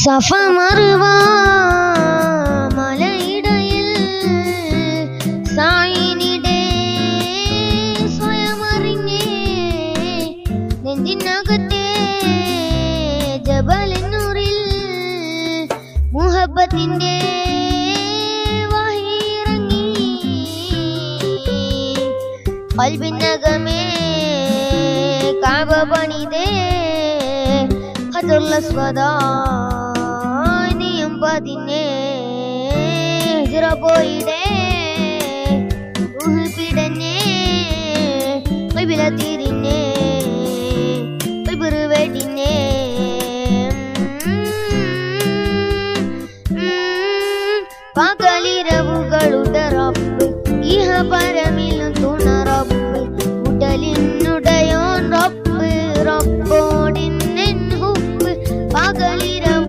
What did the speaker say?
സഫ മറുവ മലയിടയിൽ സായിനിടെ സ്വയമറിഞ്ഞേ നെഞ്ചിനകത്തെ ജബലന്നൂറിൽ മുഹബത്തിന്റെ വഹിയിറങ്ങി ഖൽബിനകമേ കാബ പണിതേ ഹജറുൽ അസ്വദ് നീയും പതിനെ ഹിജ്റ പോയിടേ റൂഹ് പിടഞ്ഞേ ഖിബ്ല തിരിഞ്ഞേ ഖിബ്ർ വെടിഞ്ഞേ പകലിരവുകളുടെ റബ്ബ് ഇഹ പരമിലും തുണ റബ്ബ് ഉടലിൻ